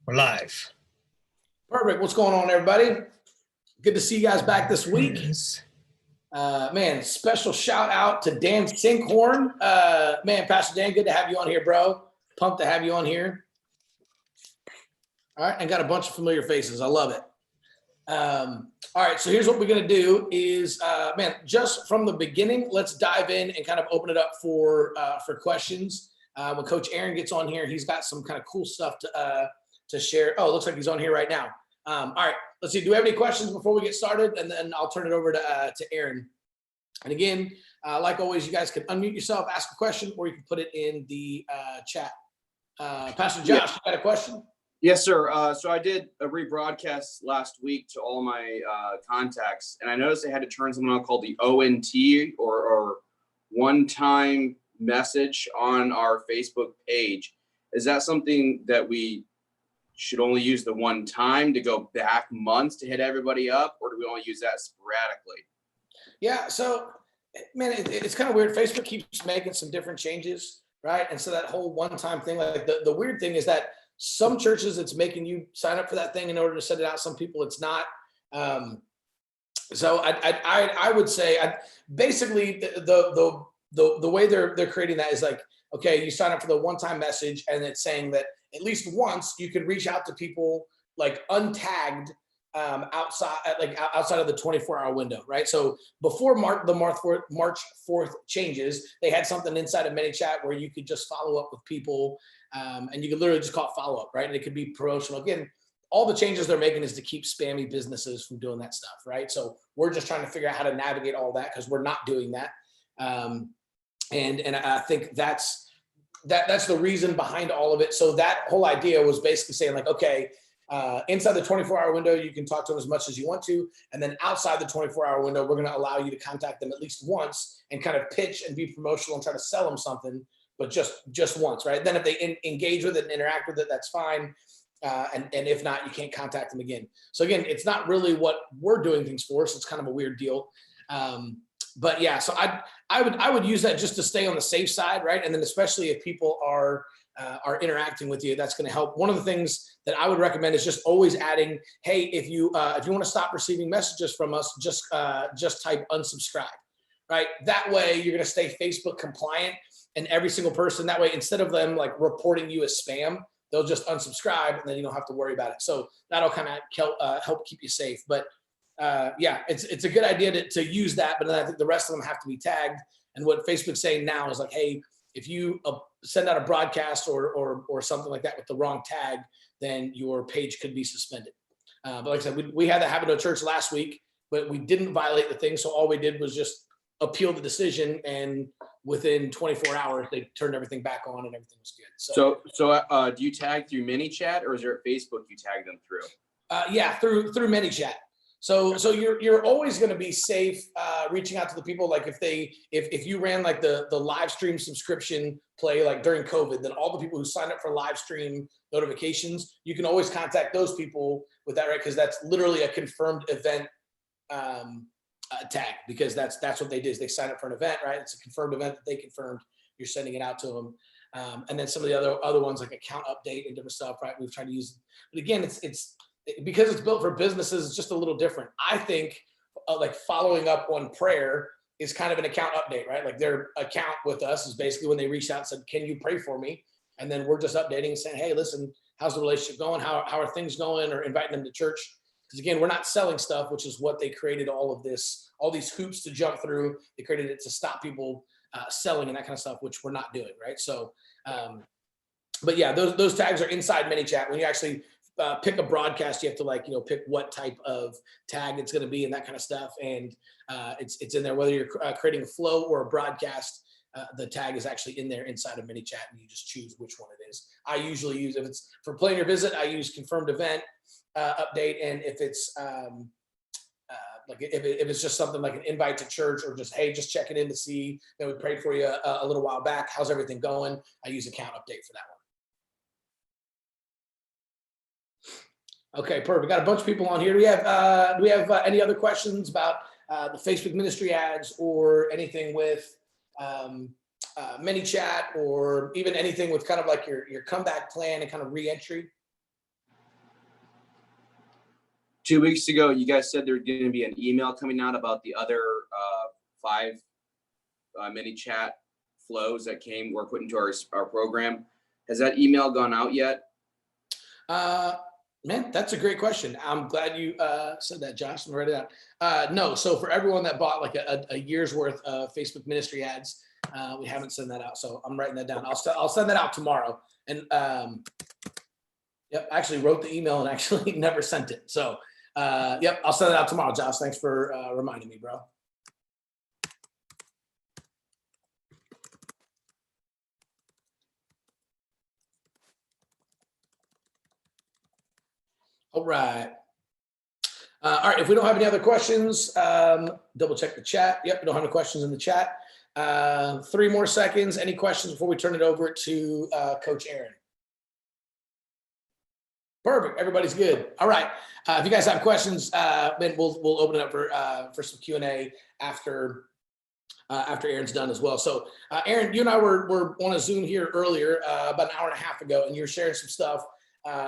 We're live. Perfect. What's going on, everybody? Good to see you guys back this week. Yes. Man, special shout out to Dan Sinkhorn. Man, Pastor Dan, good to have you on here, bro. Pumped to have you on here. All right, and got a bunch of familiar faces. I love it. All right, so here's what we're gonna do is, man, just from the beginning, let's dive in and kind of open it up for questions. When Coach Aaron gets on here, he's got some kind of cool stuff to share. Oh, it looks like he's on here right now. All right, let's see. Do we have any questions before we get started? And then I'll turn it over to Aaron. And again, like always, you guys can unmute yourself, ask a question, or you can put it in the chat. Pastor Josh, you got a question? Yes, sir. So I did a rebroadcast last week to all my contacts, and I noticed they had to turn something on called the ONT or one-time message on our Facebook page. Is that something that we should only use the one time to go back months to hit everybody up, or do we only use that sporadically? Yeah, so, man, it's kind of weird. Facebook keeps making some different changes, right? And so that whole one-time thing, like the weird thing is that some churches, it's making you sign up for that thing in order to send it out. Some people, it's not. So I would say, basically, the way they're creating that is like, okay, you sign up for the one-time message, and it's saying that at least once you can reach out to people like untagged outside of the 24-hour window, right? So before the March 4th changes, they had something inside of ManyChat where you could just follow up with people, and you could literally just call it follow-up, right? And it could be promotional. Again, all the changes they're making is to keep spammy businesses from doing that stuff, right? So we're just trying to figure out how to navigate all that because we're not doing that. And I think that's the reason behind all of it. So that whole idea was basically saying like, okay, inside the 24-hour window, you can talk to them as much as you want to. And then outside the 24-hour window, we're going to allow you to contact them at least once and kind of pitch and be promotional and try to sell them something, but just once, right? Then if they engage with it and interact with it, that's fine. And if not, you can't contact them again. So again, it's not really what we're doing things for. So it's kind of a weird deal. But yeah, so I would use that just to stay on the safe side, right? And then especially if people are interacting with you, that's going to help. One of the things that I would recommend is just always adding, hey, if you want to stop receiving messages from us, just type unsubscribe, right? That way you're going to stay Facebook compliant, and every single person that way, instead of them like reporting you as spam, they'll just unsubscribe, and then you don't have to worry about it. So that'll kind of help keep you safe. But yeah, it's a good idea to use that, but then I think the rest of them have to be tagged. And what Facebook's saying now is like, hey, if you send out a broadcast or something like that with the wrong tag, then your page could be suspended. But like I said, we had that happen to a church last week, but we didn't violate the thing. So all we did was just appeal the decision, and within 24 hours, they turned everything back on and everything was good. So do you tag through ManyChat, or is there Facebook you tag them through? Yeah, through ManyChat. So you're always going to be safe reaching out to the people. Like if you ran like the live stream subscription play like during COVID, then all the people who signed up for live stream notifications, you can always contact those people with that, right? Because that's literally a confirmed event tag, because that's what they did, is they sign up for an event, right? It's a confirmed event that they confirmed. You're sending it out to them. And then some of the other ones like account update and different stuff, right? We've tried to use, but again, it's because it's built for businesses, it's just a little different. I think like following up on prayer is kind of an account update, right? Like their account with us is basically when they reached out and said, can you pray for me? And then we're just updating and saying, hey, listen, how's the relationship going? How are things going? Or inviting them to church. Because again, we're not selling stuff, which is what they created all these hoops to jump through. They created it to stop people selling and that kind of stuff, which we're not doing, right? So, but yeah, those tags are inside ManyChat. When you actually pick a broadcast, you have to pick what type of tag it's going to be and that kind of stuff. And it's in there, whether you're creating a flow or a broadcast, the tag is actually in there inside of ManyChat, and you just choose which one it is. I usually use, if it's for plan your visit, I use confirmed event update. And if it's like if it's just something like an invite to church, or just, hey, just checking in to see that we prayed for you a little while back, how's everything going, I use account update for that one. Okay, perfect. We got a bunch of people on here. Do we have any other questions about the Facebook ministry ads, or anything with ManyChat, or even anything with kind of like your comeback plan and kind of re-entry? 2 weeks ago, you guys said there's going to be an email coming out about the other 5 mini chat flows that were put into our program. Has that email gone out yet? Man, that's a great question. I'm glad you said that, Josh. I'm gonna write it out. No, so for everyone that bought like a year's worth of Facebook ministry ads, we haven't sent that out. So I'm writing that down. I'll send that out tomorrow. And yep, I actually wrote the email and actually never sent it. So yep, I'll send it out tomorrow, Josh. Thanks for reminding me, bro. All right. All right. If we don't have any other questions, double check the chat. Yep, we don't have any questions in the chat. 3 more seconds. Any questions before we turn it over to Coach Aaron? Perfect. Everybody's good. All right. If you guys have questions, then we'll open it up for some Q&A after Aaron's done as well. So Aaron, you and I were on a Zoom here earlier, about an hour and a half ago, and you were sharing some stuff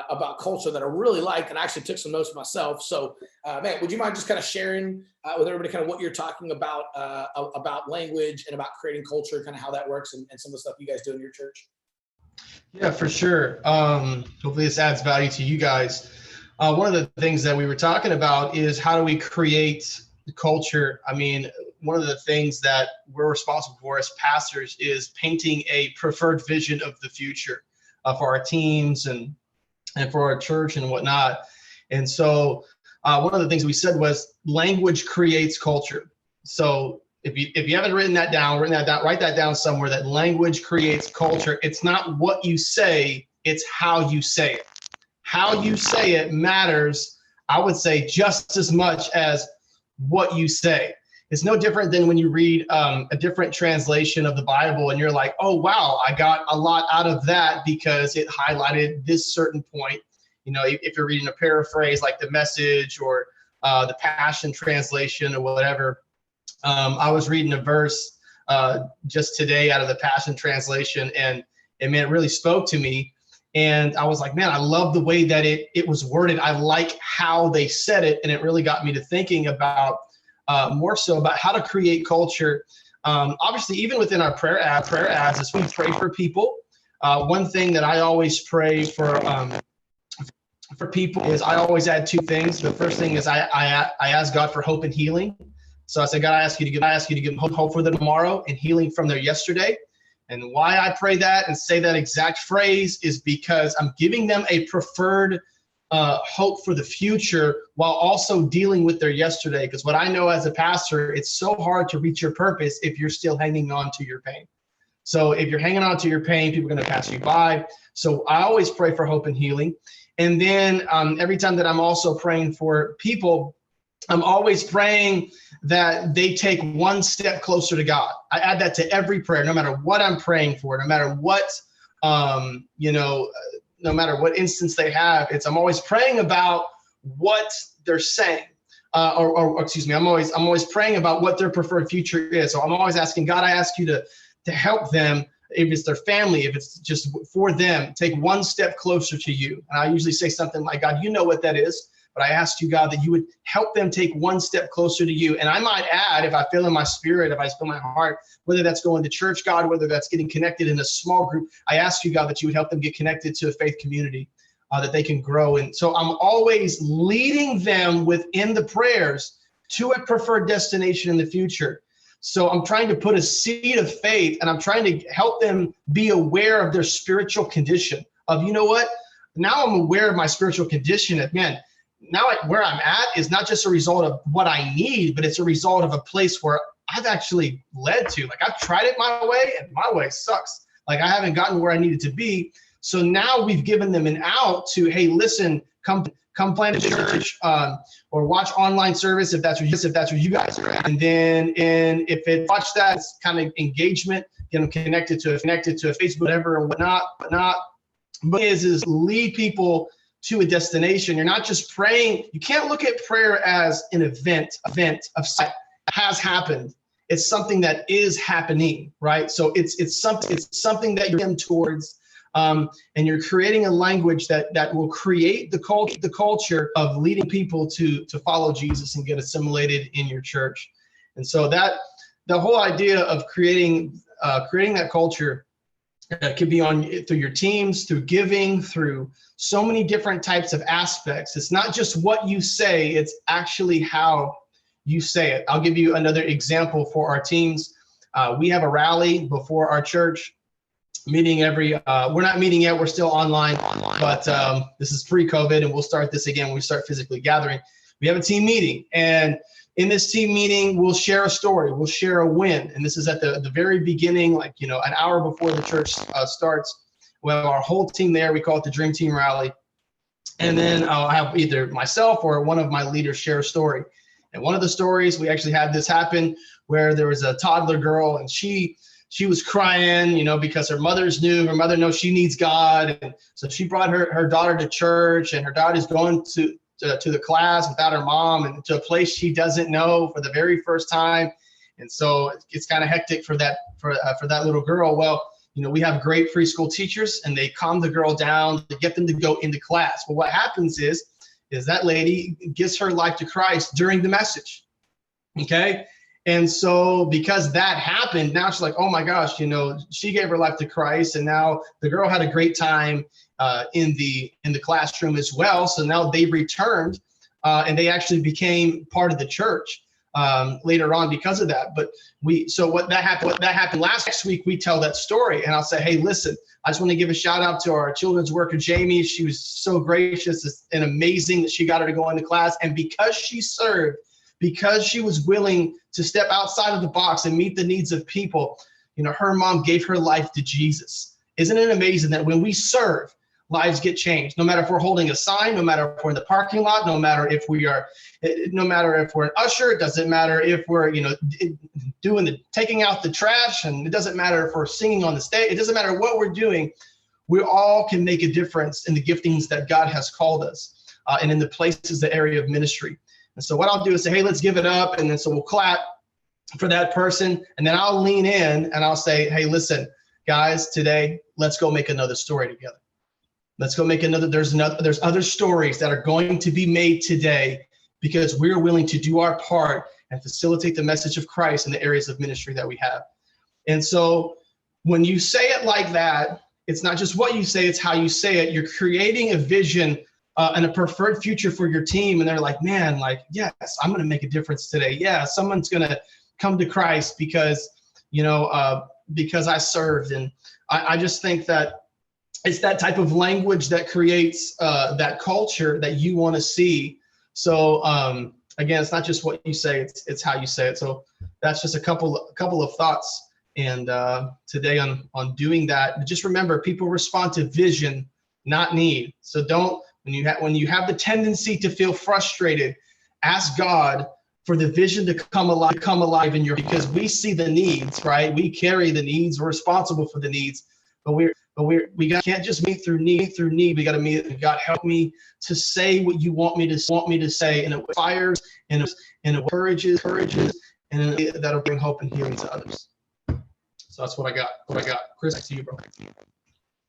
about culture that I really like, and I actually took some notes myself. So, man, would you mind just kind of sharing with everybody kind of what you're talking about language and about creating culture, kind of how that works, and some of the stuff you guys do in your church? Yeah, for sure. Hopefully this adds value to you guys. One of the things that we were talking about is how do we create culture? I mean, one of the things that we're responsible for as pastors is painting a preferred vision of the future for our teams and for our church and whatnot. And so one of the things we said was language creates culture. So if you haven't written that down, write that down somewhere, that language creates culture. It's not what you say, it's how you say it. How you say it matters, I would say, just as much as what you say. It's no different than when you read a different translation of the Bible and you're like, oh, wow, I got a lot out of that because it highlighted this certain point. You know, if you're reading a paraphrase like the Message or the Passion Translation or whatever. I was reading a verse just today out of the Passion Translation, and man, it really spoke to me. And I was like, man, I love the way that it was worded. I like how they said it. And it really got me to thinking about more so about how to create culture. Obviously, even within our prayer ads, as we pray for people, one thing that I always pray for people is I always add 2 things. The first thing is I ask God for hope and healing. So I said, God, I ask you to give them hope for the tomorrow and healing from their yesterday. And why I pray that and say that exact phrase is because I'm giving them a preferred hope for the future while also dealing with their yesterday. Because what I know as a pastor, it's so hard to reach your purpose if you're still hanging on to your pain. So if you're hanging on to your pain, people are going to pass you by. So I always pray for hope and healing. And then every time that I'm also praying for people, I'm always praying that they take one step closer to God. I add that to every prayer, no matter what I'm praying for, no matter what, no matter what instance they have. I'm always praying about what they're saying, excuse me. I'm always praying about what their preferred future is. So I'm always asking God, I ask you to help them. If it's their family, if it's just for them, take one step closer to you. And I usually say something like, God, you know what that is. But I asked you, God, that you would help them take one step closer to you. And I might add, if I feel in my spirit, if I feel in my heart, whether that's going to church, God, whether that's getting connected in a small group, I ask you, God, that you would help them get connected to a faith community, that they can grow. And so I'm always leading them within the prayers to a preferred destination in the future. So I'm trying to put a seed of faith, and I'm trying to help them be aware of their spiritual condition of, you know what, now I'm aware of my spiritual condition. And man, now where I'm at is not just a result of what I need, but it's a result of a place where I've actually led to. Like, I've tried it my way, and my way sucks. Like, I haven't gotten where I needed to be. So now we've given them an out to, hey, listen, come plan a church, or watch online service if that's what you guys are at. And then if it watch that, it's kind of engagement, get them connected to a Facebook, whatever, and whatnot. But is lead people to a destination. You're not just praying. You can't look at prayer as an event of sight. It has happened. It's something that is happening, right? So it's something that you're in towards And you're creating a language that will create the culture of leading people to follow Jesus and get assimilated in your church. And so that the whole idea of creating that culture could be through your teams, through giving, through so many different types of aspects. It's not just what you say, it's actually how you say it. I'll give you another example for our teams. We have a rally before our church meeting we're not meeting yet, we're still online, but this is pre-COVID, and we'll start this again when we start physically gathering. We have a team meeting, and in this team meeting, we'll share a story, we'll share a win. And this is at the very beginning, like, an hour before the church starts. We'll have our whole team there. We call it the Dream Team Rally. And then I'll have either myself or one of my leaders share a story. And one of the stories, we actually had this happen where there was a toddler girl, and she was crying, because her mother knows she needs God. And so she brought her daughter to church, and her daughter's going to the class without her mom and to a place she doesn't know for the very first time. And so it's kind of hectic for that little girl. Well, we have great preschool teachers, and they calm the girl down to get them to go into class. Well, what happens is that lady gives her life to Christ during the message. Okay. And so because that happened, now she's like, oh my gosh, she gave her life to Christ, and now the girl had a great time in the classroom as well. So now they returned, and they actually became part of the church later on because of that. But what happened last week, we tell that story, and I'll say, hey, listen, I just want to give a shout out to our children's worker, Jamie. She was so gracious and amazing that she got her to go into class. And because she served, because she was willing to step outside of the box and meet the needs of people, her mom gave her life to Jesus. Isn't it amazing that when we serve, lives get changed? No matter if we're holding a sign, no matter if we're in the parking lot, no matter if we're an usher, it doesn't matter if we're, taking out the trash, and it doesn't matter if we're singing on the stage. It doesn't matter what we're doing. We all can make a difference in the giftings that God has called us, and in the places, the area of ministry. And so what I'll do is say, hey, let's give it up. And then so we'll clap for that person. And then I'll lean in and I'll say, hey, listen, guys, today, let's go make another story together. Let's go make there's other stories that are going to be made today because we're willing to do our part and facilitate the message of Christ in the areas of ministry that we have. And so when you say it like that, it's not just what you say, it's how you say it. You're creating a vision and a preferred future for your team. And they're like, man, like, yes, I'm going to make a difference today. Yeah, someone's going to come to Christ because I served. And I just think that it's that type of language that creates that culture that you want to see. So again, it's not just what you say, it's how you say it. So that's just a couple of thoughts. And today on doing that, but just remember, people respond to vision, not need. So don't, when you have the tendency to feel frustrated, ask God for the vision to come alive in your, because we see the needs, right? We carry the needs, we're responsible for the needs, but we can't just meet through need. We got to meet. God, help me to say what you want me to say, and it fires and it encourages, and that'll bring hope and healing to others. So that's what I got. Chris, back to you, bro.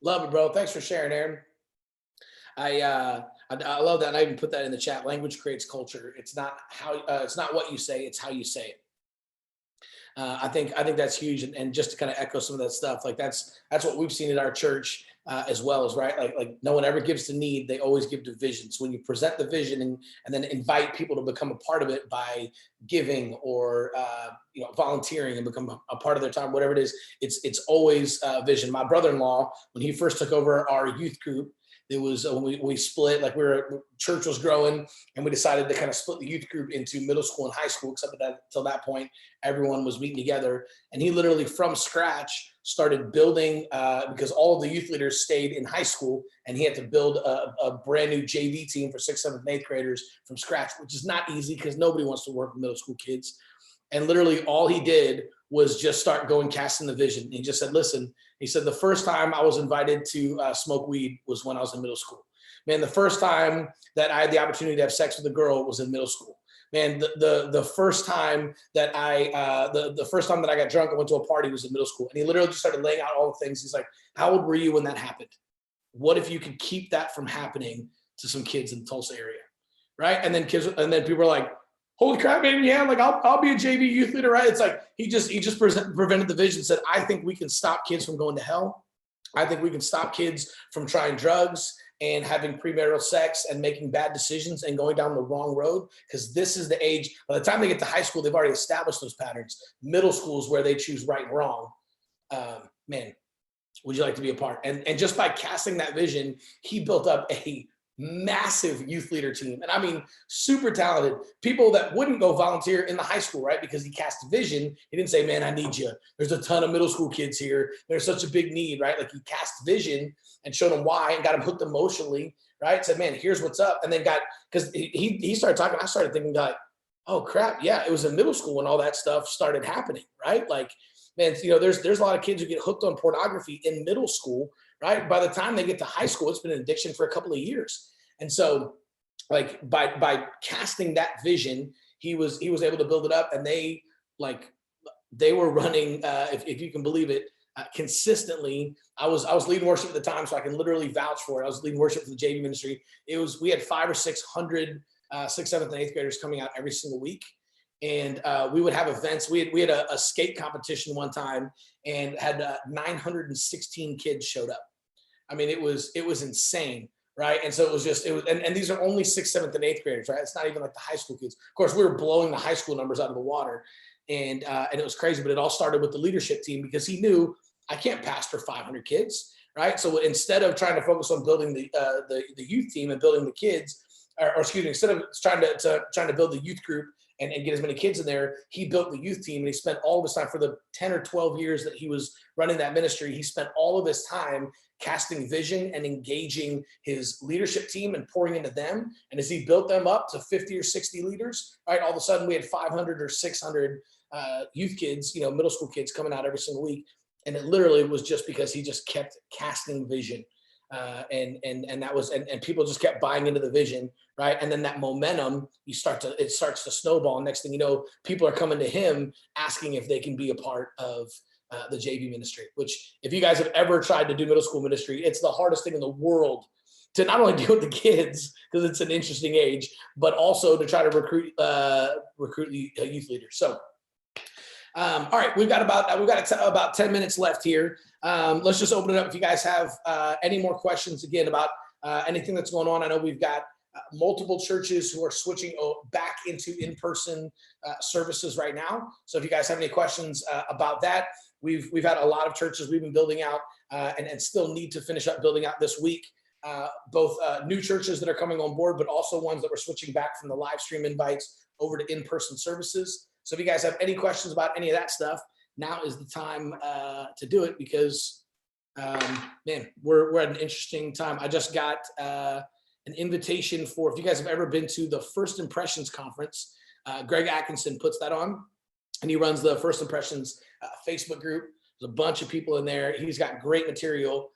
Love it, bro. Thanks for sharing, Aaron. I love that. And I even put that in the chat. Language creates culture. It's not what you say, it's how you say it. I think that's huge. And just to kind of echo some of that stuff, like that's what we've seen at our church as well, as right. Like no one ever gives to need, they always give to vision. So when you present the vision and then invite people to become a part of it by giving or volunteering and become a part of their time, whatever it is, it's always vision. My brother-in-law, when he first took over our youth group, it was when we split, like church was growing, and we decided to kind of split the youth group into middle school and high school, except that till that point, everyone was meeting together. And he literally from scratch started building, because all of the youth leaders stayed in high school, and he had to build a brand new JV team for 6th, 7th, and 8th graders from scratch, which is not easy because nobody wants to work with middle school kids. And literally all he did was just start casting the vision. He just said, listen, he said, the first time I was invited to smoke weed was when I was in middle school. Man, the first time that I had the opportunity to have sex with a girl was in middle school. man, the first time that the first time that I got drunk, I went to a party, was in middle school, and he literally just started laying out all the things. He's like, "How old were you when that happened? What if you could keep that from happening to some kids in the Tulsa area?" Right? And then people are like, "Holy crap, man! Yeah, like I'll be a JV youth leader." Right? It's like he just prevented the vision. Said, "I think we can stop kids from going to hell. I think we can stop kids from trying drugs and having premarital sex and making bad decisions and going down the wrong road, because this is the age, by the time they get to high school, they've already established those patterns. Middle school is where they choose right and wrong." Man, would you like to be a part? And just by casting that vision, he built up a massive youth leader team. And I mean, super talented people that wouldn't go volunteer in the high school, right? Because he cast vision. He didn't say, "Man, I need you. There's a ton of middle school kids here. There's such a big need," right? Like he cast vision and showed them why and got them hooked emotionally, right? Said, "Man, here's what's up." And then because he started talking, I started thinking like, oh crap, yeah, it was in middle school when all that stuff started happening, right? Like, man, there's a lot of kids who get hooked on pornography in middle school, right? By the time they get to high school, it's been an addiction for a couple of years. And so, like by casting that vision, he was able to build it up, and they were running, if you can believe it, consistently. I was leading worship at the time, so I can literally vouch for it. I was leading worship for the JV ministry. We had 500 or 600 sixth, seventh, and eighth graders coming out every single week. And we would have events. We had a skate competition one time, and had 916 kids showed up. I mean, it was insane, right? And so and these are only sixth, seventh, and eighth graders, right? It's not even like the high school kids. Of course, we were blowing the high school numbers out of the water, and it was crazy. But it all started with the leadership team, because he knew, I can't pastor 500 kids, right? So instead of trying to focus on building the youth team and building the kids, or excuse me, instead of trying to build the youth group and get as many kids in there, he built the youth team, and he spent all of his time, for the 10 or 12 years that he was running that ministry, he spent all of his time casting vision and engaging his leadership team and pouring into them. And as he built them up to 50 or 60 leaders, right, all of a sudden we had 500 or 600 youth kids, middle school kids coming out every single week. And it literally was just because he just kept casting vision. And that was, and people just kept buying into the vision, right? And then that momentum, it starts to snowball. And next thing you know, people are coming to him asking if they can be a part of the JV ministry, which, if you guys have ever tried to do middle school ministry, it's the hardest thing in the world to not only deal with the kids, because it's an interesting age, but also to try to recruit youth leaders. So, all right, we've got about 10 minutes left here. Let's just open it up if you guys have any more questions, again, about anything that's going on. I know we've got multiple churches who are switching back into in-person services right now. So if you guys have any questions about that, we've had a lot of churches we've been building out and still need to finish up building out this week. Both new churches that are coming on board, but also ones that were switching back from the live stream invites over to in-person services. So if you guys have any questions about any of that stuff, now is the time to do it, because man, we're at an interesting time. I just got an invitation for, if you guys have ever been to the First Impressions Conference, Greg Atkinson puts that on, and he runs the First Impressions Facebook group. There's a bunch of people in there. He's got great material,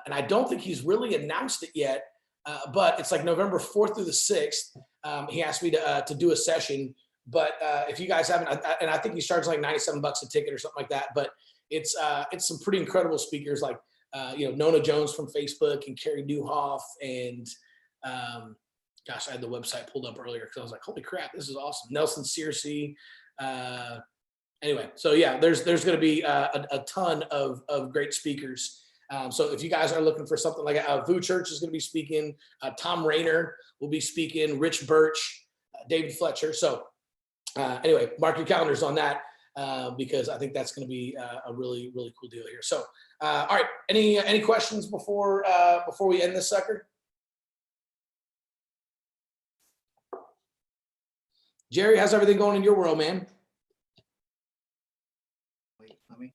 and I don't think he's really announced it yet, but it's like November 4th through the 6th. He asked me to do a session. But if you guys haven't, and I think he charges like $97 a ticket or something like that. But it's some pretty incredible speakers, like Nona Jones from Facebook, and Carrie Newhoff, and gosh, I had the website pulled up earlier because I was like, holy crap, this is awesome. Nelson Searcy. Anyway, so yeah, there's going to be a ton of great speakers. So if you guys are looking for something like VU Church is going to be speaking, Tom Rayner will be speaking, Rich Birch, David Fletcher. So anyway, mark your calendars on that because I think that's going to be a really, really cool deal here. So, all right, any questions before we end this sucker? Jerry, how's everything going in your world, man? Wait, let me.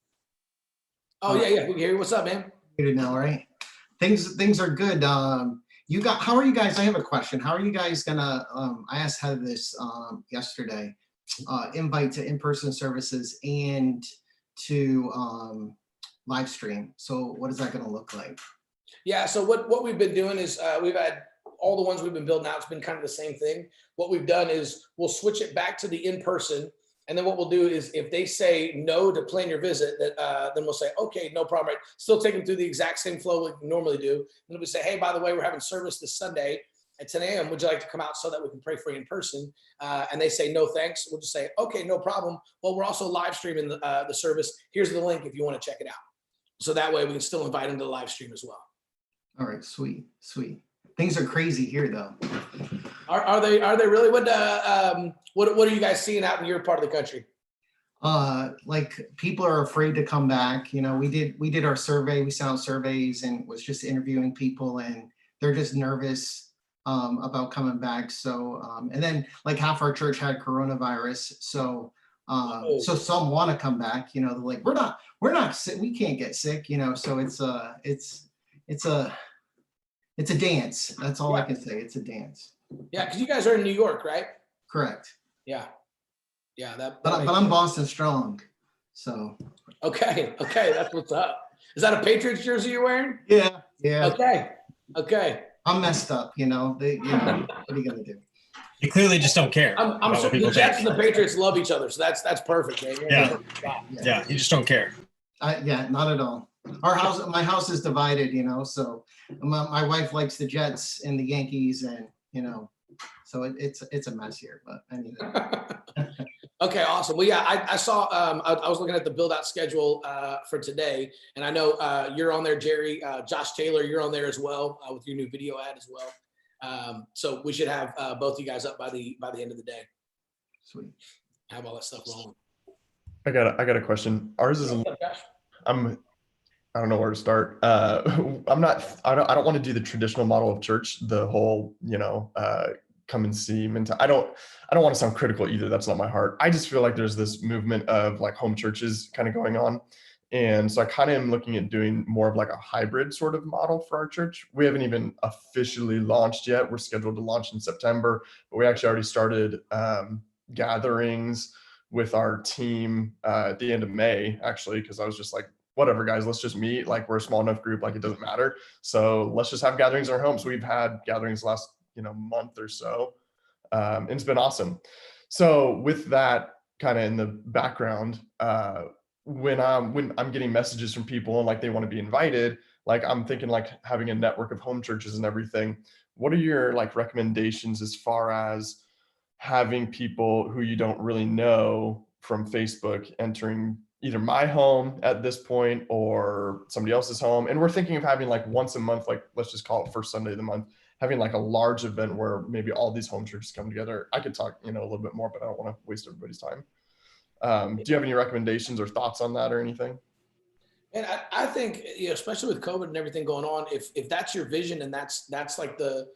Oh yeah, we can hear you. What's up, man? Good now, right? Things are good. How are you guys? I have a question. How are you guys gonna? I asked Heather this yesterday. Invite to in-person services and to live stream. So what is that going to look like? Yeah. So what we've been doing is we've had all the ones we've been building out, it's been kind of the same thing. What we've done is we'll switch it back to the in-person. And then what we'll do is if they say no to plan your visit, then we'll say, okay, no problem. Right? Still take them through the exact same flow we normally do. And then we say, hey, by the way, we're having service this Sunday at 10 a.m. Would you like to come out so that we can pray for you in person? And they say, no, thanks. We'll just say, okay, no problem. Well, we're also live streaming the service. Here's the link if you want to check it out. So that way we can still invite them to the live stream as well. All right, sweet. Things are crazy here though. Are they really? What are you guys seeing out in your part of the country? Like people are afraid to come back. You know, we did our survey, we sent out surveys and was just interviewing people, and they're just nervous about coming back. So and then like half our church had coronavirus. So so some want to come back, you know, they're like, we're not sick, we can't get sick, you know. So it's a dance. That's all I can say. It's a dance. Yeah, because you guys are in New York, right? Correct. Yeah. But I'm Boston strong. So. Okay, that's what's up. Is that a Patriots jersey you're wearing? Yeah. Okay. I'm messed up, you know. What are you gonna do? You clearly just don't care. I'm sure the Jets and the Patriots love each other, so that's perfect. Man. Yeah, you just don't care. Yeah, not at all. My house is divided, you know. So my wife likes the Jets and the Yankees, and you know, so it's a mess here. But anyway. Okay, awesome. Well, yeah, I saw. I was looking at the build out schedule for today, and I know you're on there, Jerry. Josh Taylor, you're on there as well with your new video ad as well. So we should have both you guys up by the end of the day. Sweet. Have all that stuff rolling. I got a question. Ours is I don't know where to start. I don't want to do the traditional model of church, the whole, you know, come and see mentality. I don't want to sound critical either. That's not my heart. I just feel like there's this movement of like home churches kind of going on. And so I kind of am looking at doing more of like a hybrid sort of model for our church. We haven't even officially launched yet. We're scheduled to launch in September, but we actually already started gatherings with our team at the end of May, actually, because I was just like, whatever, guys, let's just meet. Like, we're a small enough group, like it doesn't matter. So let's just have gatherings in our homes. We've had gatherings last, month or so. And it's been awesome. So with that kind of in the background, when I'm getting messages from people and like they want to be invited, like I'm thinking like having a network of home churches and everything. What are your like recommendations as far as having people who you don't really know from Facebook entering either my home at this point or somebody else's home? And we're thinking of having like once a month, like let's just call it first Sunday of the month, having like a large event where maybe all these home churches come together. I could talk, a little bit more, but I don't want to waste everybody's time. Do you have any recommendations or thoughts on that or anything? And I think, especially with COVID and everything going on, if that's your vision and that's like the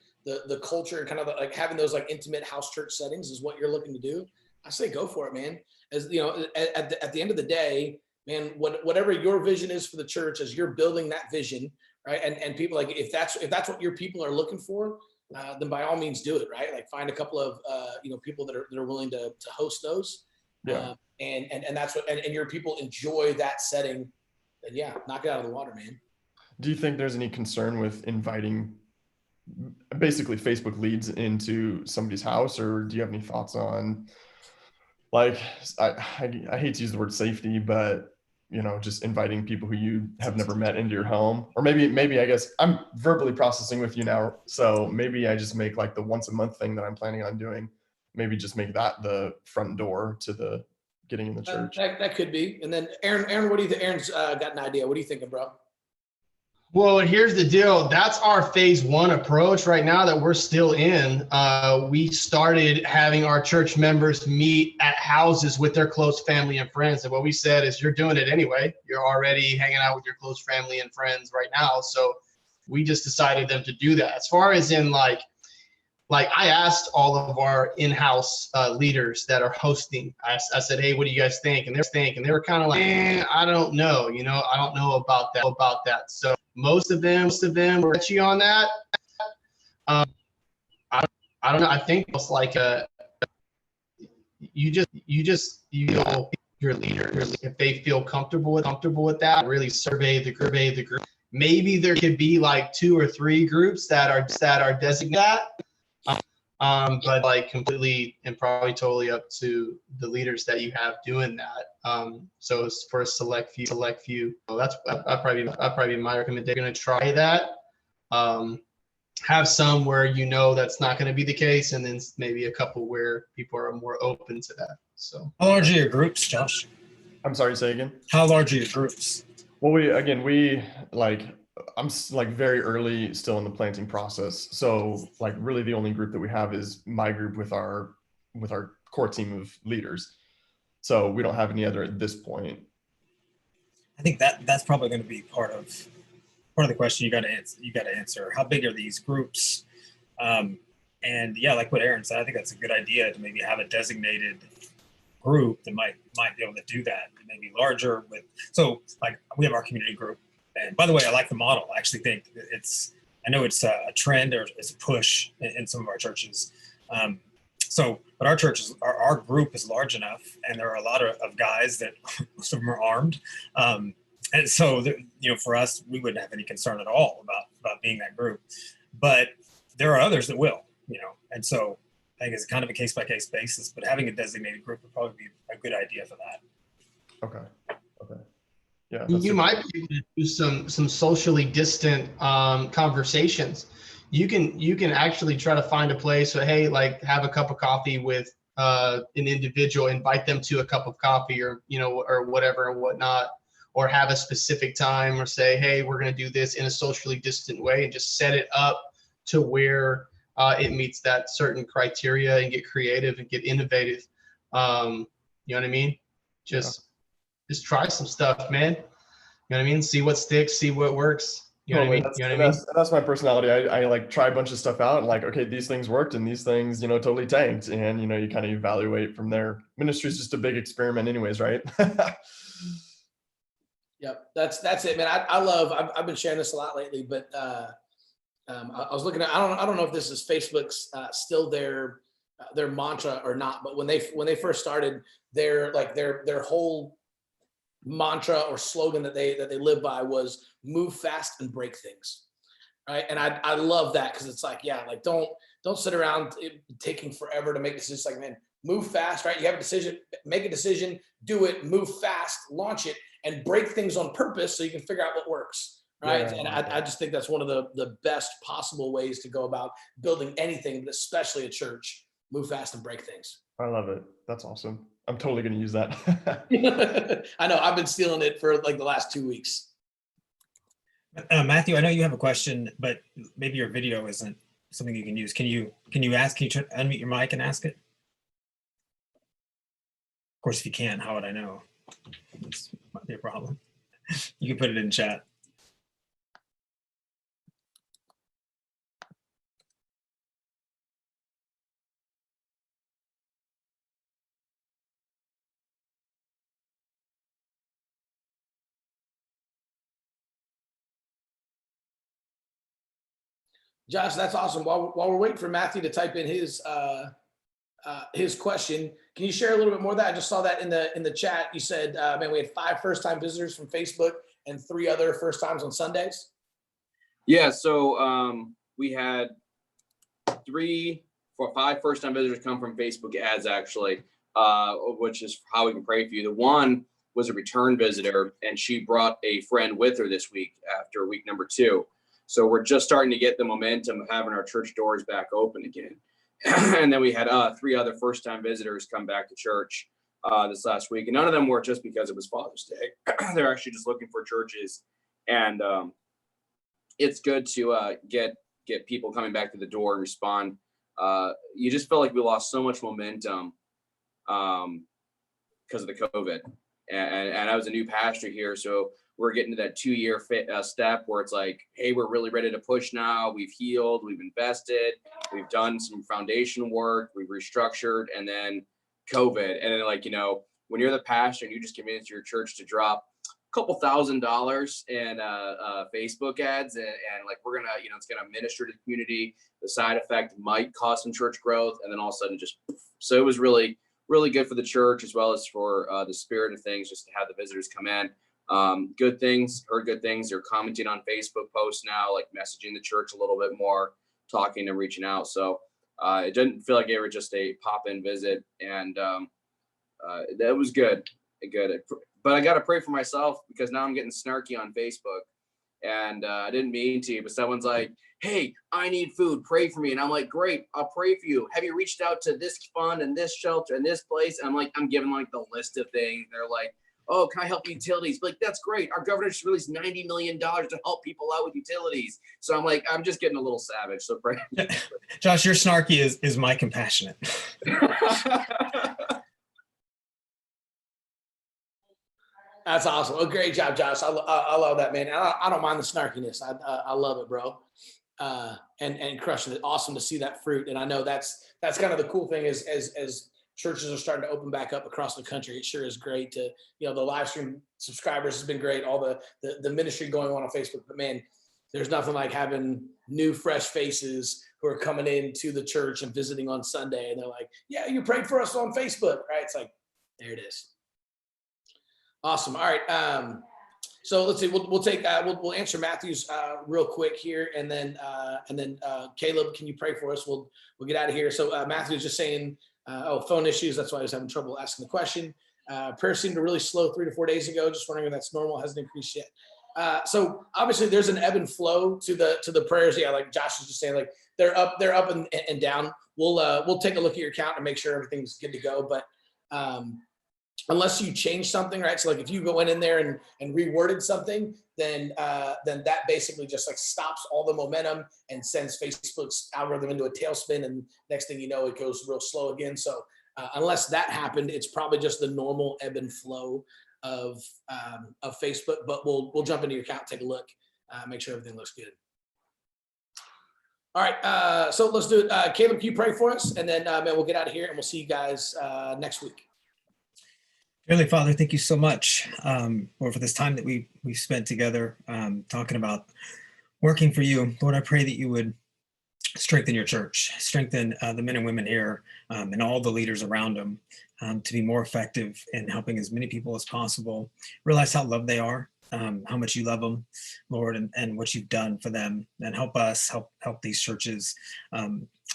culture and kind of like having those like intimate house church settings is what you're looking to do, I say go for it, man. As at the end of the day, man, whatever your vision is for the church, as you're building that vision, right? And people like if that's what your people are looking for, then by all means do it, right? Like find a couple of people that are willing to host those. Yeah. And that's what and your people enjoy that setting, then yeah, knock it out of the water, man. Do you think there's any concern with inviting basically Facebook leads into somebody's house, or do you have any thoughts on like I hate to use the word safety, but just inviting people who you have never met into your home? Or maybe I guess I'm verbally processing with you now, so maybe I just make like the once a month thing that I'm planning on doing, maybe just make that the front door to the getting in the church. That could be. And then Aaron, what do you think? Aaron's got an idea. What are you thinking, bro? Well, here's the deal. That's our phase one approach right now that we're still in. We started having our church members meet at houses with their close family and friends. And what we said is, you're doing it anyway. You're already hanging out with your close family and friends right now. So we just decided them to do that. As far as in like I asked all of our in-house leaders that are hosting, I said, hey, what do you guys think? And they were kind of like, I don't know. I don't know about that. So most of them were touchy on that. I don't know. I think it's like you know your leader, if they feel comfortable with that, really survey the group Maybe there could be like 2 or 3 groups that are designated that. But like completely and probably totally up to the leaders that you have doing that. So it's for a select few. So that's I'd probably be my recommendation. Going to try that. Have some where that's not going to be the case, and then maybe a couple where people are more open to that. So How large are your groups, Josh? I'm sorry, say again. How large are your groups? Well, I'm like very early still in the planting process. So like really the only group that we have is my group with our core team of leaders. So we don't have any other at this point. I think that's probably going to be part of the question you got to answer. How big are these groups? And yeah, like what Aaron said, I think that's a good idea to maybe have a designated group that might be able to do that. Maybe larger with, so like we have our community group. And by the way, I like the model. I actually think I know it's a trend or it's a push in some of our churches. But our church our group is large enough, and there are a lot of guys that most of them are armed. And so, for us, we wouldn't have any concern at all about being that group. But there are others that will, and so I think it's kind of a case by case basis. But having a designated group would probably be a good idea for that. Okay. Yeah. You might be able to do some socially distant conversations. You can actually try to find a place. So hey, like have a cup of coffee with an individual, invite them to a cup of coffee, or or whatever and whatnot, or have a specific time, or say, hey, we're going to do this in a socially distant way, and just set it up to where it meets that certain criteria, and get creative and get innovative. You know what I mean? Just try some stuff, man. You know what I mean? See what sticks, see what works. You know what I mean? That's my personality. I like try a bunch of stuff out and like, okay, these things worked and these things, totally tanked. And, you kind of evaluate from there. Ministry is just a big experiment anyways, right? Yep. That's it, man. I've been sharing this a lot lately, but I was looking at, I don't know if this is Facebook's still their mantra or not, but when they first started, their whole mantra or slogan that they live by was move fast and break things, right? And I love that, because it's like, yeah, like don't sit around taking forever to make decisions. Like, man, move fast, right? You have a decision, make a decision, do it, move fast, launch it, and break things on purpose so you can figure out what works, right? Yeah, and I just think that's one of the best possible ways to go about building anything, but especially a church. Move fast and break things. I love it. That's awesome. I'm totally going to use that. I know. I've been stealing it for like the last 2 weeks. Matthew, I know you have a question, but maybe your video isn't something you can use. Can you unmute your mic and ask it? Of course, if you can't, how would I know? This might be a problem. You can put it in chat. Josh, that's awesome. While we're waiting for Matthew to type in his question, can you share a little bit more of that? I just saw that in the chat. You said, man, we had 5 first-time visitors from Facebook and 3 other first times on Sundays. Yeah, so we had 5 first-time visitors come from Facebook ads, actually, which is how we can pray for you. The one was a return visitor, and she brought a friend with her this week after week number 2. So we're just starting to get the momentum of having our church doors back open again. And then we had 3 other first-time visitors come back to church this last week. And none of them were just because it was Father's Day. They're actually just looking for churches. And it's good to get people coming back to the door and respond. You just felt like we lost so much momentum because of the COVID. And I was a new pastor here, so we're getting to that 2-year step where it's like, hey, we're really ready to push now. We've healed, we've invested, we've done some foundation work, we've restructured, and then COVID. And then when you're the pastor and you just convince your church to drop a couple $1,000s in Facebook ads, and like we're gonna, it's gonna minister to the community. The side effect might cause some church growth, and then all of a sudden just, so it was really, really good for the church as well as for the spirit of things, just to have the visitors come in. Good things, heard good things. They're commenting on Facebook posts now, like messaging the church a little bit more, talking and reaching out. So it didn't feel like they were just a pop-in visit, and that was good. But I got to pray for myself because now I'm getting snarky on Facebook, and I didn't mean to, but someone's like, hey, I need food, pray for me. And I'm like, great, I'll pray for you. Have you reached out to this fund and this shelter and this place? And I'm like, I'm giving like the list of things. They're like, oh, can I help utilities? Like, that's great. Our governor just released $90 million to help people out with utilities. So I'm like, I'm just getting a little savage. So pray. Josh, your snarky is my compassionate. That's awesome. Oh, great job, Josh. I love that, man. I don't mind the snarkiness. I love it, bro. And crushing it. Awesome to see that fruit. And I know that's kind of the cool thing is as churches are starting to open back up across the country. It sure is great to, the live stream subscribers has been great. All the ministry going on Facebook, but man, there's nothing like having new, fresh faces who are coming into the church and visiting on Sunday. And they're like, yeah, you prayed for us on Facebook, right? It's like, there it is. Awesome. All right. So let's see. We'll take. We'll answer Matthew's real quick here, and then Caleb, can you pray for us? We'll get out of here. So Matthew's just saying, phone issues. That's why I was having trouble asking the question. Prayer seemed to really slow 3 to 4 days ago. Just wondering if that's normal. Hasn't increased yet. So obviously there's an ebb and flow to the prayers. Yeah, like Josh was just saying, like they're up and down. We'll take a look at your account and make sure everything's good to go. But unless you change something, right? So like if you go in there and reworded something, then that basically just like stops all the momentum and sends Facebook's algorithm into a tailspin. And next thing you know, it goes real slow again. So unless that happened, it's probably just the normal ebb and flow of Facebook. But we'll jump into your account, take a look, make sure everything looks good. All right, so let's do it. Caleb, can you pray for us? And then man, we'll get out of here and we'll see you guys next week. Heavenly Father, thank you so much, Lord, for this time that we've spent together talking about working for you. Lord, I pray that you would strengthen your church, strengthen the men and women here and all the leaders around them to be more effective in helping as many people as possible realize how loved they are, how much you love them, Lord, and what you've done for them, and help us, help these churches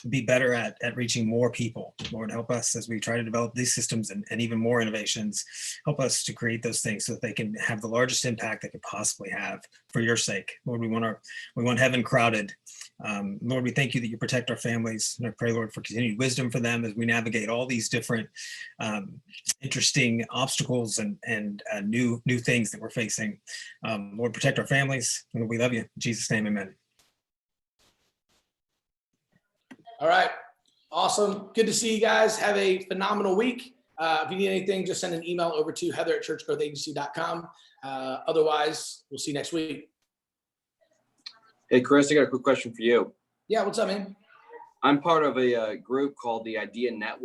be better at reaching more people. Lord, help us as we try to develop these systems and even more innovations. Help us to create those things so that they can have the largest impact they could possibly have for your sake. Lord, we want heaven crowded. Lord, we thank you that you protect our families. And I pray, Lord, for continued wisdom for them as we navigate all these different interesting obstacles and new things that we're facing. Lord, protect our families. And we love you. In Jesus' name, amen. All right. Awesome. Good to see you guys. Have a phenomenal week. If you need anything, just send an email over to heather@churchgrowthagency.com. Otherwise, we'll see you next week. Hey, Chris, I got a quick question for you. Yeah, what's up, man? I'm part of a group called the Idea Network.